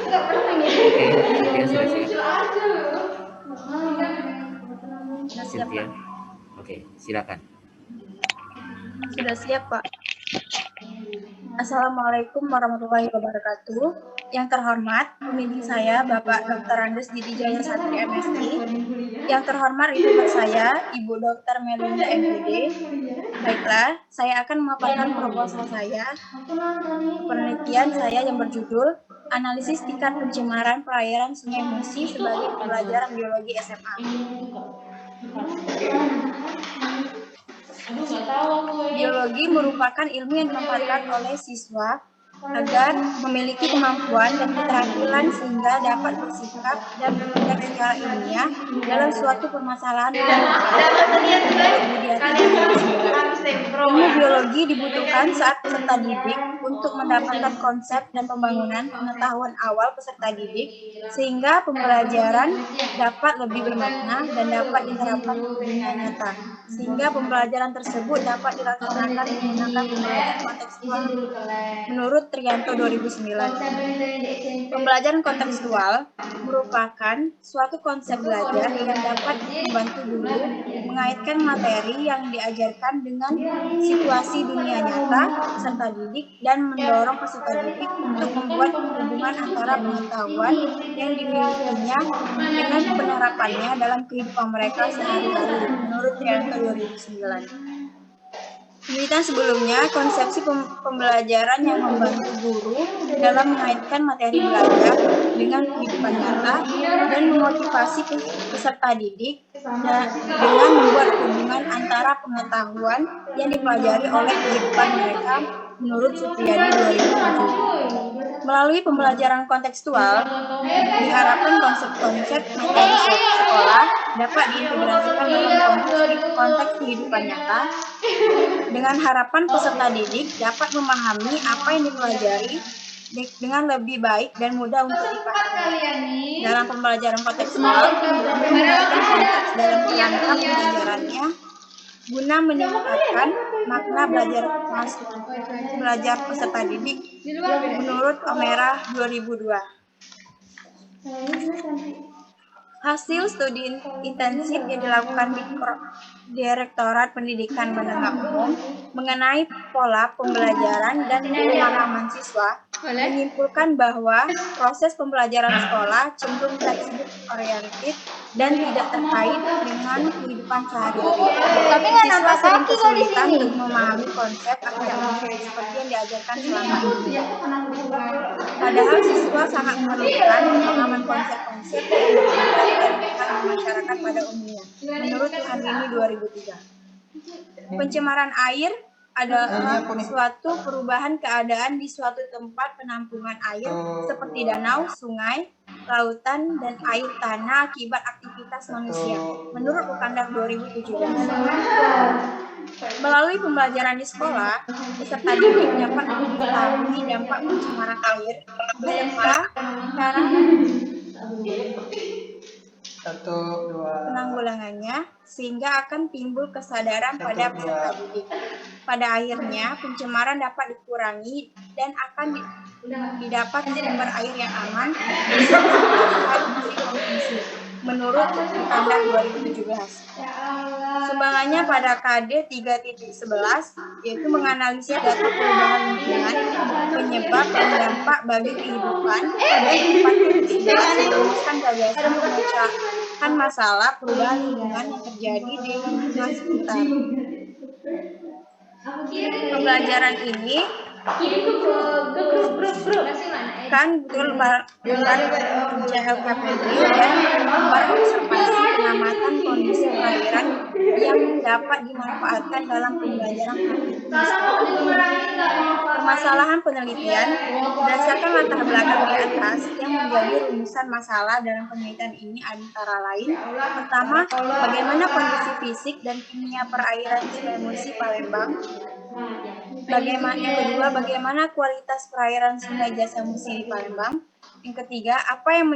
[SPEAKER 9] Enggak pernah ya.
[SPEAKER 5] Oke, Cynthia sudah siap. Cynthia. Oke, silakan.
[SPEAKER 12] Sudah siap, Pak. Assalamualaikum warahmatullahi wabarakatuh. Yang terhormat, pembimbing saya Bapak Dr. Andes Didi Jaya Santri MSI. Yang terhormat ibu saya, Ibu Dr. Melinda MPD. Baiklah, saya akan memaparkan proposal saya. Penelitian saya yang berjudul Analisis Tingkat Pencemaran Perairan Sungai Musi sebagai pembelajaran biologi SMA. Biologi merupakan ilmu yang dimanfaatkan oleh siswa agar memiliki kemampuan dan keterampilan sehingga dapat bersikap dan bertindak secara ilmiah dalam suatu permasalahan Ilmu biologi dibutuhkan saat peserta didik untuk mendapatkan konsep dan pembangunan pengetahuan awal peserta didik sehingga pembelajaran dapat lebih bermakna dan dapat diterapkan di dunia nyata sehingga pembelajaran tersebut dapat dilaksanakan menggunakan pembelajaran kontekstual menurut Trianto 2009. Pembelajaran kontekstual merupakan suatu konsep belajar yang dapat membantu guru mengaitkan materi yang diajarkan dengan situasi dunia nyata peserta didik dan mendorong peserta didik untuk membuat hubungan antara pengetahuan yang dimilikinya dengan penerapannya dalam kehidupan mereka sehari-hari menurut Trianto 2009. Penelitian sebelumnya, konsepsi pembelajaran yang membantu guru dalam mengaitkan materi belajar dengan kehidupan nyata dan memotivasi peserta didik dengan membuat hubungan antara pengetahuan yang dipelajari oleh kehidupan mereka menurut Supriyadi 2007. Melalui pembelajaran kontekstual, diharapkan konsep-konsep materi sekolah dapat diintegrasikan dalam konteks kehidupan nyata dengan harapan peserta didik dapat memahami apa yang dipelajari dengan lebih baik dan mudah untuk dipahami. Dalam pembelajaran kontekstual, menggunakan konteks dalam kerangka pembelajarannya guna meningkatkan makna belajar peserta didik menurut Omera 2002. Hasil studi intensif yang dilakukan di Direktorat Pendidikan Menengah Umum mengenai pola pembelajaran dan pemahaman siswa menyimpulkan bahwa proses pembelajaran sekolah cenderung tekstur oriented dan tidak terkait dengan kehidupan sehari-hari. Siswa sering kesulitan untuk memahami konsep akademik seperti yang diajarkan selama ini. Padahal siswa sangat memerlukan pemahaman konsep-konsep yang berbeda dari masyarakat pada umumnya, menurut Tuhandini 2003. Pencemaran air adalah suatu perubahan keadaan di suatu tempat penampungan air seperti danau, sungai, lautan, dan air tanah akibat aktivitas manusia, menurut Ukandar 2017. Melalui pembelajaran di sekolah, peserta didik dapat mengetahui dampak pencemaran air beserta cara penanggulangannya, sehingga akan timbul kesadaran pada peserta didik. Pada akhirnya, pencemaran dapat dikurangi dan akan didapat sumber air yang aman menurut Ukandar 2017. Sumbangannya pada KD 3.11 yaitu menganalisis data perubahan lingkungan, penyebab dan dampak bagi kehidupan, dan 4.11 merumuskan gagasan memecahkan masalah perubahan lingkungan yang terjadi di lingkungan sekitar. Pembelajaran ini kan berlembar kerja LKPD dan lembar observasi pengamatan kondisi perairan yang dapat dimanfaatkan dalam pembelajaran permasalahan penelitian berdasarkan latar belakang di atas yang menjadi rumusan masalah dalam penelitian ini antara lain: pertama, bagaimana kondisi fisik dan kimia perairan Sungai Musi Palembang. Yang kedua, bagaimana kualitas perairan Sungai Jasa Musi di Palembang. Yang ketiga, apa yang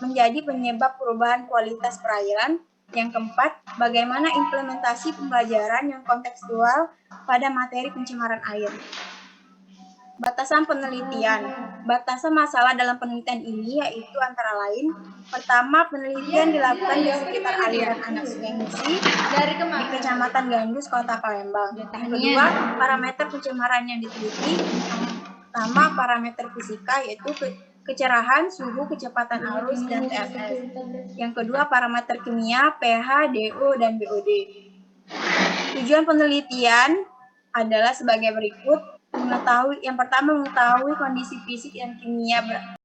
[SPEAKER 12] menjadi penyebab perubahan kualitas perairan. Yang keempat, bagaimana implementasi pembelajaran yang kontekstual pada materi pencemaran air. Batasan penelitian. Batasan masalah dalam penelitian ini yaitu antara lain: pertama, penelitian dilakukan di sekitar aliran anak Sungai Musi di Kecamatan Gandus, Kota Palembang. Yang kedua, parameter pencemaran yang diteliti. Pertama, parameter fisika yaitu kecerahan, suhu, kecepatan arus, dan TSS. Yang kedua, parameter kimia, pH, DO, dan BOD. Tujuan penelitian adalah sebagai berikut: yang pertama, mengetahui kondisi fisik dan kimia